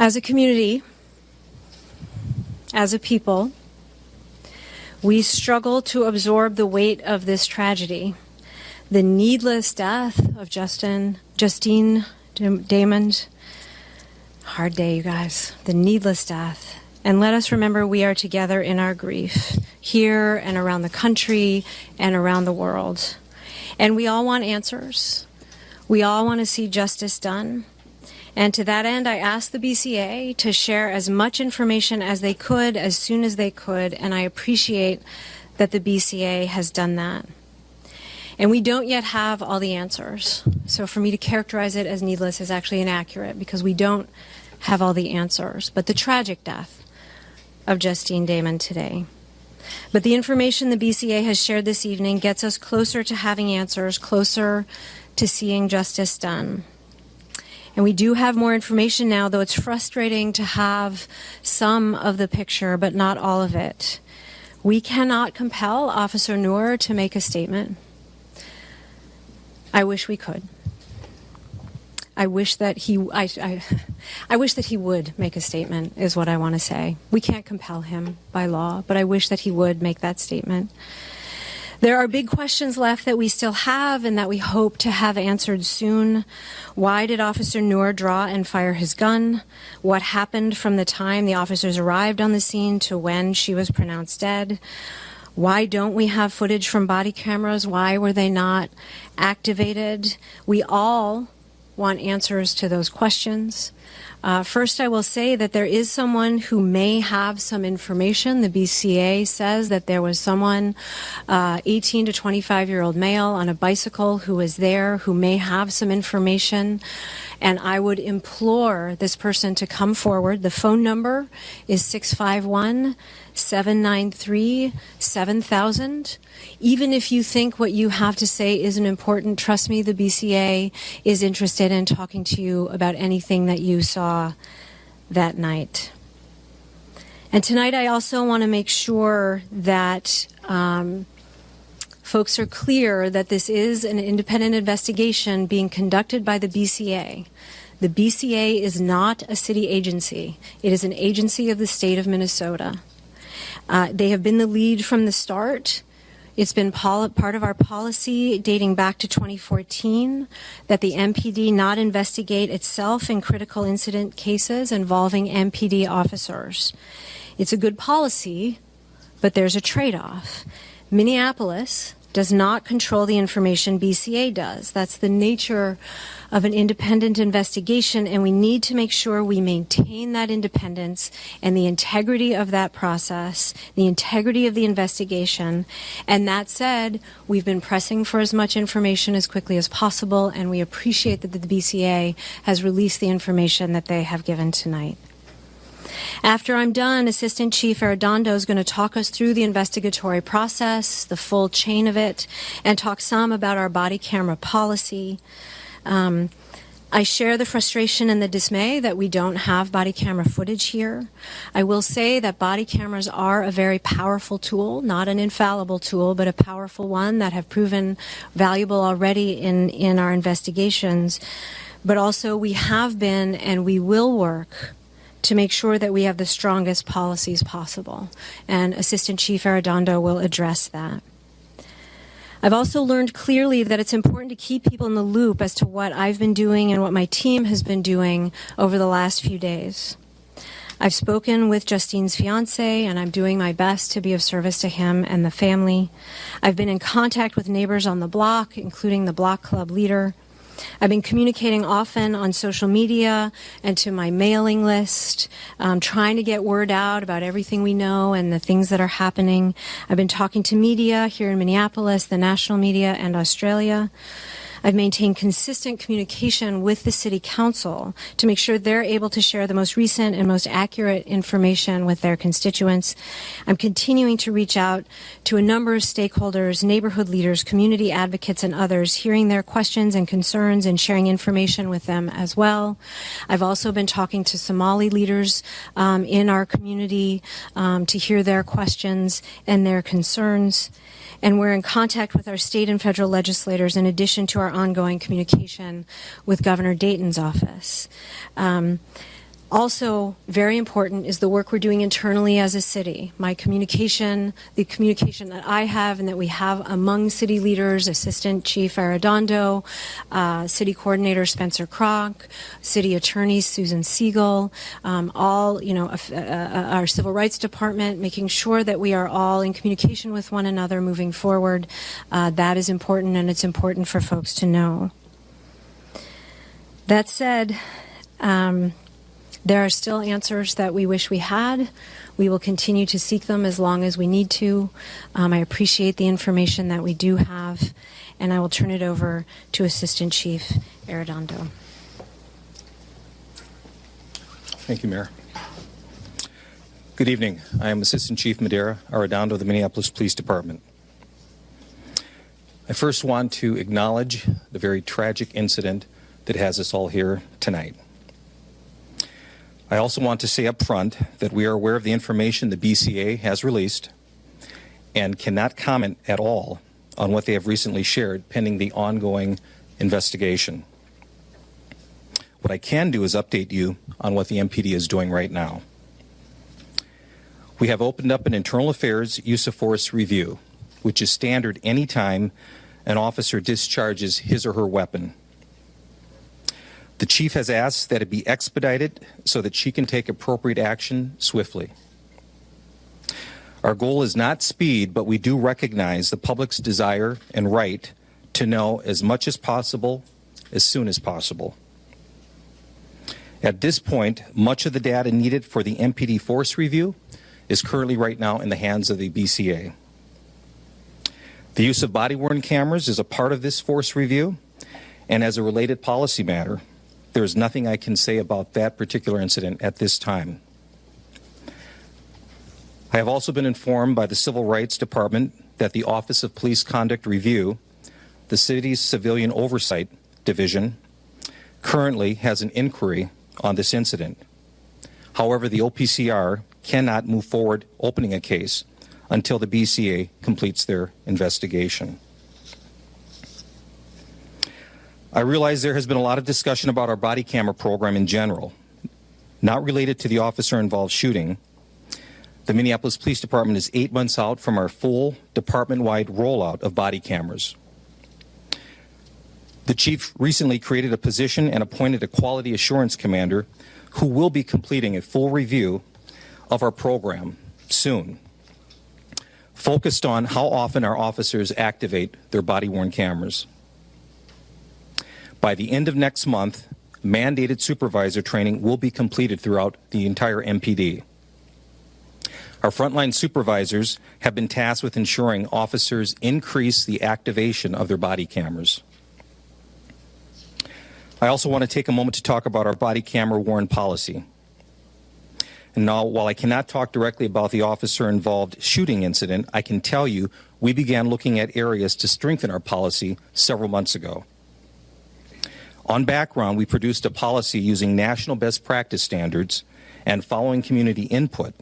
As a community, as a people, we struggle to absorb the weight of this tragedy, the needless death of Justine Damond. Hard day, you guys. The needless death. And let us remember we are together in our grief, here and around the country and around the world. And we all want answers. We all want to see justice done. And to that end, I asked the BCA to share as much information as they could, as soon as they could, and I appreciate that the BCA has done that. And we don't yet have all the answers. So for me to characterize it as needless is actually inaccurate, because we don't have all the answers. But the tragic death of Justine Damond today. But the information the BCA has shared this evening gets us closer to having answers, closer to seeing justice done. And we do have more information now, though it's frustrating to have some of the picture, but not all of it. We cannot compel Officer Noor to make a statement. I wish we could. I wish that he would make a statement, is what I want to say. We can't compel him by law, but I wish that he would make that statement. There are big questions left that we still have and that we hope to have answered soon. Why did Officer Noor draw and fire his gun? What happened from the time the officers arrived on the scene to when she was pronounced dead? Why don't we have footage from body cameras? Why were they not activated? We all want answers to those questions. First, I will say that there is someone who may have some information. The BCA says that there was someone, 18 to 25-year-old male on a bicycle who was there, who may have some information. And I would implore this person to come forward. The phone number is 651-793-7000. Even if you think what you have to say isn't important, trust me, the BCA is interested in talking to you about anything that you saw that night. And tonight I also want to make sure that folks are clear that this is an independent investigation being conducted by the BCA. The BCA is not a city agency. It is an agency of the state of Minnesota. They have been the lead from the start. It's been part of our policy dating back to 2014 that the MPD not investigate itself in critical incident cases involving MPD officers. It's a good policy, but there's a trade-off. Minneapolis does not control the information BCA does. That's the nature of an independent investigation, and we need to make sure we maintain that independence and the integrity of that process, the integrity of the investigation. And that said, we've been pressing for as much information as quickly as possible, and we appreciate that the BCA has released the information that they have given tonight. After I'm done, Assistant Chief Arredondo is going to talk us through the investigatory process, the full chain of it, and talk some about our body camera policy. I share the frustration and the dismay that we don't have body camera footage here. I will say that body cameras are a very powerful tool, not an infallible tool, but a powerful one that have proven valuable already in our investigations. But also we have been and we will work to make sure that we have the strongest policies possible. And Assistant Chief Arredondo will address that. I've also learned clearly that it's important to keep people in the loop as to what I've been doing and what my team has been doing over the last few days. I've spoken with Justine's fiance, and I'm doing my best to be of service to him and the family. I've been in contact with neighbors on the block, including the block club leader. I've been communicating often on social media and to my mailing list, trying to get word out about everything we know and the things that are happening. I've been talking to media here in Minneapolis, the national media, and Australia. I've maintained consistent communication with the City Council to make sure they're able to share the most recent and most accurate information with their constituents. I'm continuing to reach out to a number of stakeholders, neighborhood leaders, community advocates, and others, hearing their questions and concerns and sharing information with them as well. I've also been talking to Somali leaders in our community to hear their questions and their concerns. And we're in contact with our state and federal legislators in addition to our ongoing communication with Governor Dayton's office. Also, very important is the work we're doing internally as a city. The communication that I have and that we have among city leaders, Assistant Chief Arredondo, City Coordinator Spencer Kroc, City Attorney Susan Siegel, all, our Civil Rights Department, making sure that we are all in communication with one another moving forward. That is important, and it's important for folks to know. That said, there are still answers that we wish we had. We will continue to seek them as long as we need to. I appreciate the information that we do have, and I will turn it over to Assistant Chief Arredondo. Thank you, Mayor. Good evening. I am Assistant Chief Madeira Arredondo of the Minneapolis Police Department. I first want to acknowledge the very tragic incident that has us all here tonight. I also want to say up front that we are aware of the information the BCA has released and cannot comment at all on what they have recently shared pending the ongoing investigation. What I can do is update you on what the MPD is doing right now. We have opened up an internal affairs use of force review, which is standard anytime an officer discharges his or her weapon. The chief has asked that it be expedited so that she can take appropriate action swiftly. Our goal is not speed, but we do recognize the public's desire and right to know as much as possible, as soon as possible. At this point, much of the data needed for the MPD force review is currently right now in the hands of the BCA. The use of body-worn cameras is a part of this force review, and as a related policy matter, there is nothing I can say about that particular incident at this time. I have also been informed by the Civil Rights Department that the Office of Police Conduct Review, the city's Civilian Oversight Division, currently has an inquiry on this incident. However, the OPCR cannot move forward opening a case until the BCA completes their investigation. I realize there has been a lot of discussion about our body camera program in general, not related to the officer-involved shooting. The Minneapolis Police Department is 8 months out from our full department-wide rollout of body cameras. The chief recently created a position and appointed a quality assurance commander who will be completing a full review of our program soon, focused on how often our officers activate their body-worn cameras. By the end of next month, mandated supervisor training will be completed throughout the entire MPD. Our frontline supervisors have been tasked with ensuring officers increase the activation of their body cameras. I also want to take a moment to talk about our body camera worn policy. And now, while I cannot talk directly about the officer-involved shooting incident, I can tell you we began looking at areas to strengthen our policy several months ago. On background, we produced a policy using national best practice standards and following community input.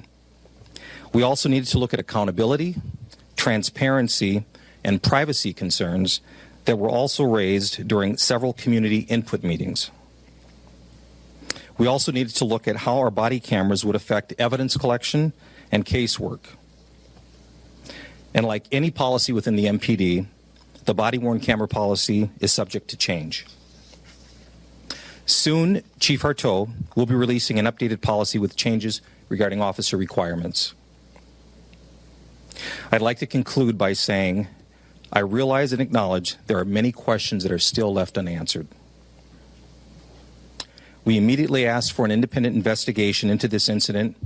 We also needed to look at accountability, transparency, and privacy concerns that were also raised during several community input meetings. We also needed to look at how our body cameras would affect evidence collection and casework. And like any policy within the MPD, the body-worn camera policy is subject to change. Soon, Chief Harteau will be releasing an updated policy with changes regarding officer requirements. I'd like to conclude by saying I realize and acknowledge there are many questions that are still left unanswered. We immediately asked for an independent investigation into this incident,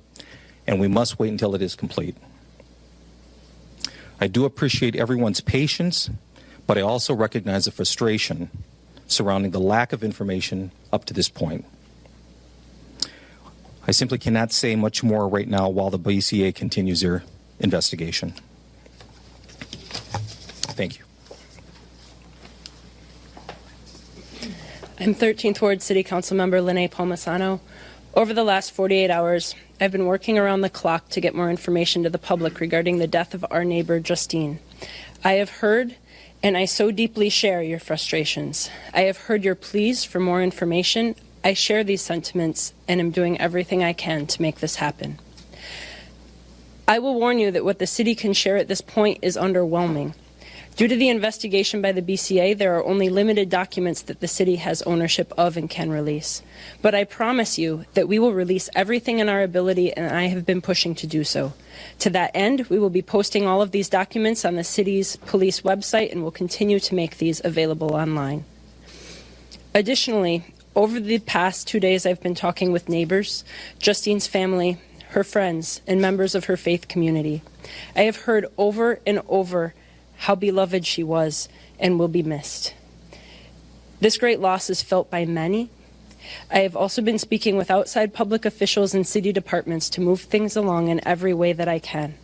and we must wait until it is complete. I do appreciate everyone's patience, but I also recognize the frustration surrounding the lack of information up to this point. I simply cannot say much more right now while the BCA continues their investigation. Thank you. I'm 13th Ward City Council Member Lene Palmisano. Over the last 48 hours, I've been working around the clock to get more information to the public regarding the death of our neighbor, Justine. I have heard, and I so deeply share your frustrations. I have heard your pleas for more information I share these sentiments and am doing everything I can to make this happen. I will warn you that what the city can share at this point is underwhelming. Due to the investigation by the BCA, there are only limited documents that the city has ownership of and can release. But I promise you that we will release everything in our ability, and I have been pushing to do so. To that end, we will be posting all of these documents on the city's police website and will continue to make these available online. Additionally, over the past 2 days, I've been talking with neighbors, Justine's family, her friends, and members of her faith community. I have heard over and over how beloved she was and will be missed. This great loss is felt by many. I have also been speaking with outside public officials and city departments to move things along in every way that I can.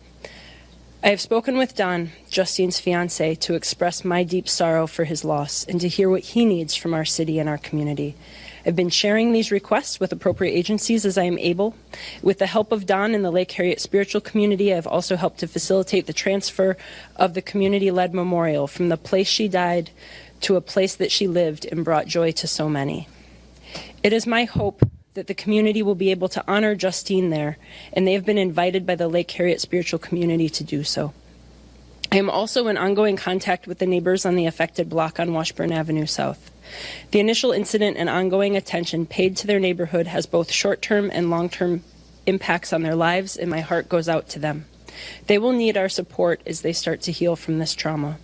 I have spoken with Don, Justine's fiancé, to express my deep sorrow for his loss and to hear what he needs from our city and our community. I've been sharing these requests with appropriate agencies as I am able. With the help of Don and the Lake Harriet spiritual community, I have also helped to facilitate the transfer of the community-led memorial from the place she died to a place that she lived and brought joy to so many. It is my hope that the community will be able to honor Justine there, and they have been invited by the Lake Harriet spiritual community to do so. I am also in ongoing contact with the neighbors on the affected block on Washburn Avenue South. The initial incident and ongoing attention paid to their neighborhood has both short-term and long-term impacts on their lives, and my heart goes out to them. They will need our support as they start to heal from this trauma.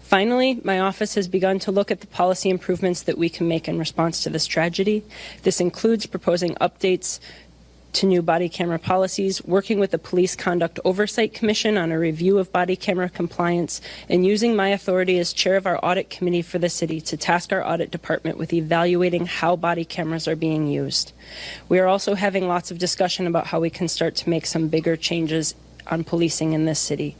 Finally, my office has begun to look at the policy improvements that we can make in response to this tragedy. This includes proposing updates to new body camera policies, working with the Police Conduct Oversight Commission on a review of body camera compliance, and using my authority as chair of our audit committee for the city to task our audit department with evaluating how body cameras are being used. We are also having lots of discussion about how we can start to make some bigger changes on policing in this city.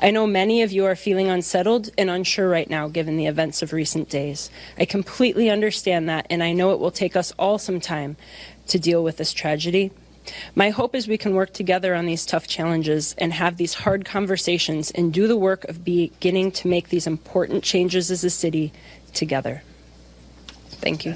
I know many of you are feeling unsettled and unsure right now given the events of recent days. I completely understand that, and I know it will take us all some time to deal with this tragedy. My hope is we can work together on these tough challenges and have these hard conversations and do the work of beginning to make these important changes as a city together. Thank you.